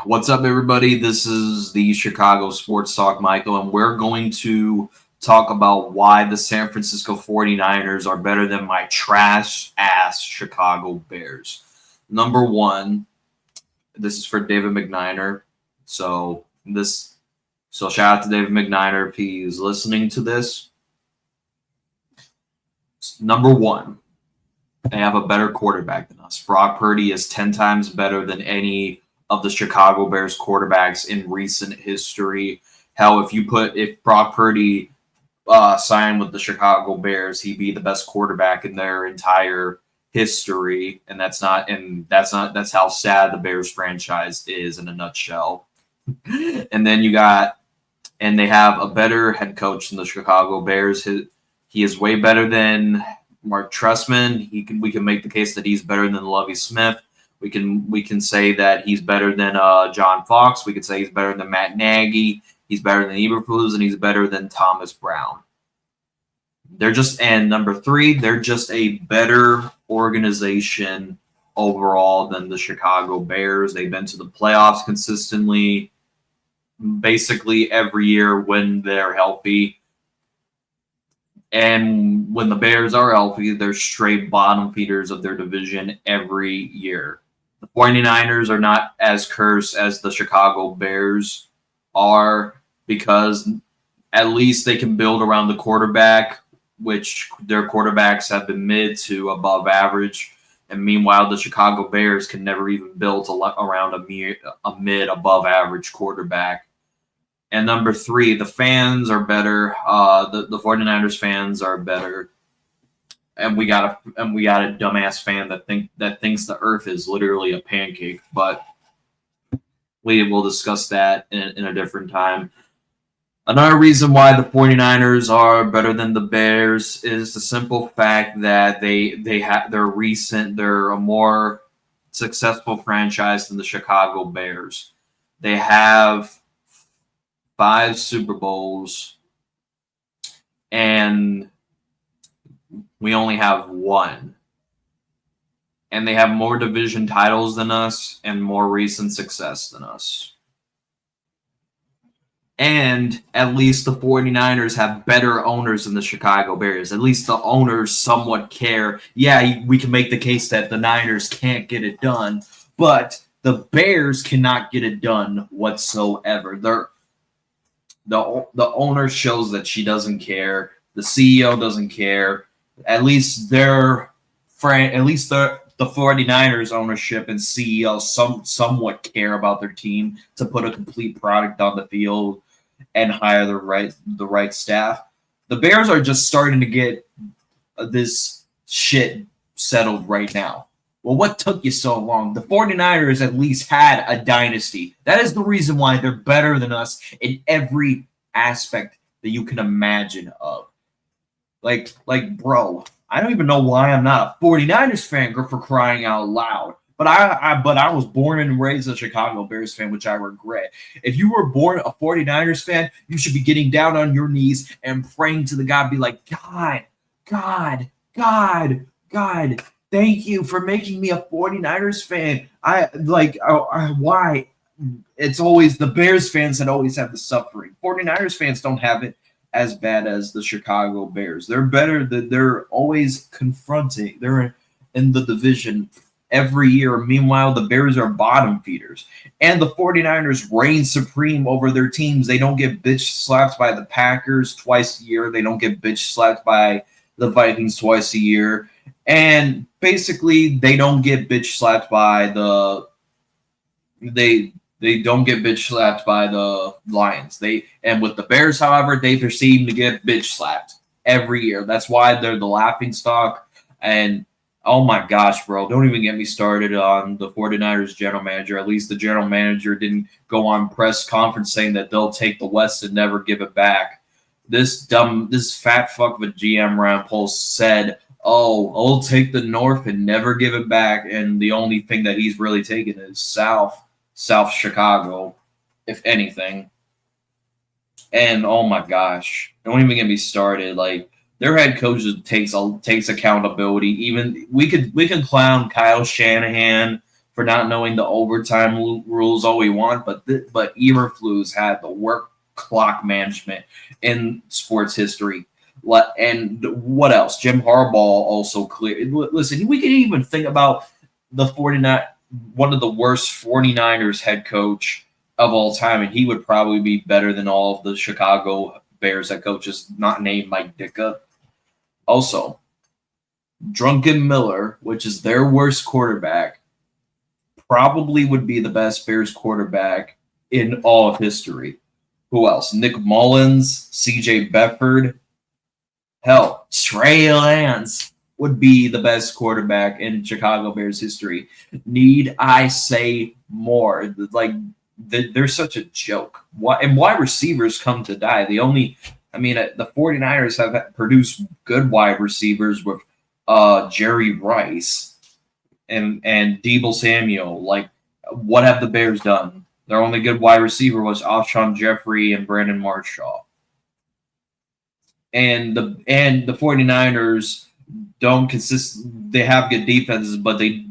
What's up, everybody? This is the Chicago Sports Talk, Michael, and we're going to talk about why the San Francisco 49ers are better than my trash ass Chicago Bears. Number one, this is for David McNiner. So shout out to David McNiner if he's listening to this. Number one, they have a better quarterback than us. Brock Purdy is 10 times better than any of the Chicago Bears quarterbacks in recent history. Hell, if Brock Purdy signed with the Chicago Bears, he'd be the best quarterback in their entire history. And that's how sad the Bears franchise is in a nutshell. And then they have a better head coach than the Chicago Bears. He is way better than Mark Trestman. We can make the case that he's better than Lovie Smith. We can say that he's better than John Fox. We could say he's better than Matt Nagy. He's better than Eberflus, and he's better than Thomas Brown. And number three, they're just a better organization overall than the Chicago Bears. They've been to the playoffs consistently, basically every year when they're healthy. And when the Bears are healthy, they're straight bottom feeders of their division every year. The 49ers are not as cursed as the Chicago Bears are because at least they can build around the quarterback, which their quarterbacks have been mid to above average. And meanwhile, the Chicago Bears can never even build around a mid above average quarterback. And number three, the fans are better. The 49ers fans are better. And we got a dumbass fan that thinks the earth is literally a pancake, but we will discuss that in a different time. Another reason why the 49ers are better than the Bears is the simple fact that they're a more successful franchise than the Chicago Bears. They have 5 Super Bowls, and we only have 1. And they have more division titles than us and more recent success than us. And at least the 49ers have better owners than the Chicago Bears. At least the owners somewhat care. Yeah, we can make the case that the Niners can't get it done, but the Bears cannot get it done whatsoever. The owner shows that she doesn't care. The CEO doesn't care. At least the 49ers ownership and CEO somewhat care about their team to put a complete product on the field and hire the right staff. The Bears are just starting to get this shit settled right now. Well, what took you so long? The 49ers at least had a dynasty. That is the reason why they're better than us in every aspect that you can imagine of. Like, bro, I don't even know why I'm not a 49ers fan for crying out loud. But I was born and raised a Chicago Bears fan, which I regret. If you were born a 49ers fan, you should be getting down on your knees and praying to the God, be like, God, thank you for making me a 49ers fan. Why? It's always the Bears fans that always have the suffering. 49ers fans don't have it as bad as the Chicago Bears. They're better. They're always confronting. They're in the division every year. Meanwhile, the Bears are bottom feeders. And the 49ers reign supreme over their teams. They don't get bitch slapped by the Packers twice a year. They don't get bitch slapped by the Vikings twice a year. And basically, they don't get bitch slapped by they don't get bitch slapped by the Lions. And with the Bears, however, they proceed to get bitch slapped every year. That's why they're the laughing stock. And oh my gosh, bro, don't even get me started on the 49ers general manager. At least the general manager didn't go on press conference saying that they'll take the West and never give it back. This fat fuck of a GM, Ryan Poles, said, "Oh, I'll take the North and never give it back." And the only thing that he's really taken is South Chicago, if anything. And oh my gosh, don't even get me started. Like, their head coach takes accountability. Even we can clown Kyle Shanahan for not knowing the overtime rules all we want, but Eberflus had the work clock management in sports history. And what else? Jim Harbaugh also clear. Listen, we can even think about the 49, one of the worst 49ers head coach of all time, and he would probably be better than all of the Chicago Bears head coaches, not named Mike Ditka. Also, Drunken Miller, which is their worst quarterback, probably would be the best Bears quarterback in all of history. Who else? Nick Mullins, C.J. Beathard. Hell, Trey Lance would be the best quarterback in Chicago Bears history. Need I say more? Like, they're such a joke. And wide receivers come to die. The 49ers have produced good wide receivers with Jerry Rice and Deebo Samuel. Like, what have the Bears done? Their only good wide receiver was Alshon Jeffrey and Brandon Marshall. And the 49ers don't they have good defenses, but they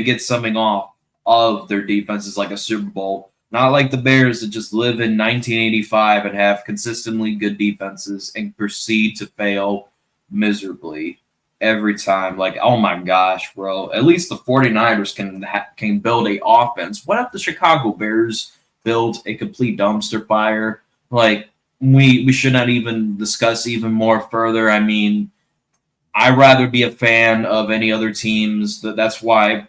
get something off of their defenses like a Super Bowl. Not like the Bears that just live in 1985 and have consistently good defenses and proceed to fail miserably every time. Like, oh my gosh, bro. At least the 49ers can build a offense. What if the Chicago Bears build a complete dumpster fire? Like, we should not even discuss even more further. I mean, I'd rather be a fan of any other teams. That's why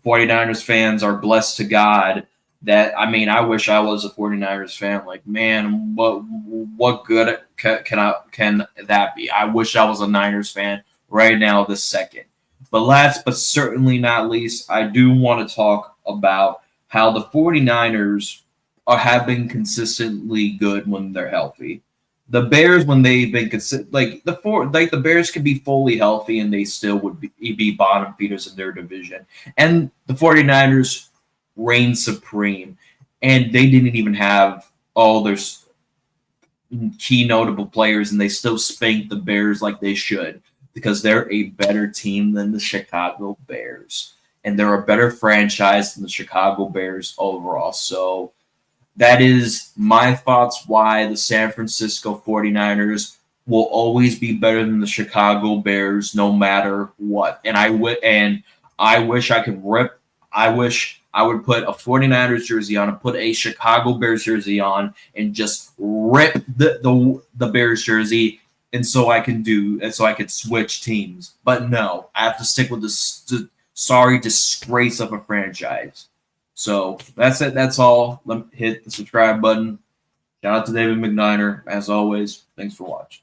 49ers fans are blessed to God. I wish I was a 49ers fan. Like, man, what good can that be? I wish I was a Niners fan right now, this second. But last but certainly not least, I do want to talk about how the 49ers have been consistently good when they're healthy. The Bears, when they've been the Bears could be fully healthy and they still would be bottom feeders in their division. And the 49ers reign supreme. And they didn't even have all their key notable players, and they still spanked the Bears like they should because they're a better team than the Chicago Bears. And they're a better franchise than the Chicago Bears overall. So that is my thoughts why the San Francisco 49ers will always be better than the Chicago Bears no matter what. And I wish I could rip. I wish I would put a 49ers jersey on and put a Chicago Bears jersey on and just rip the Bears jersey so I could switch teams. But no, I have to stick with the sorry disgrace of a franchise. So that's it. That's all. Hit the subscribe button. Shout out to David McNiner. As always, thanks for watching.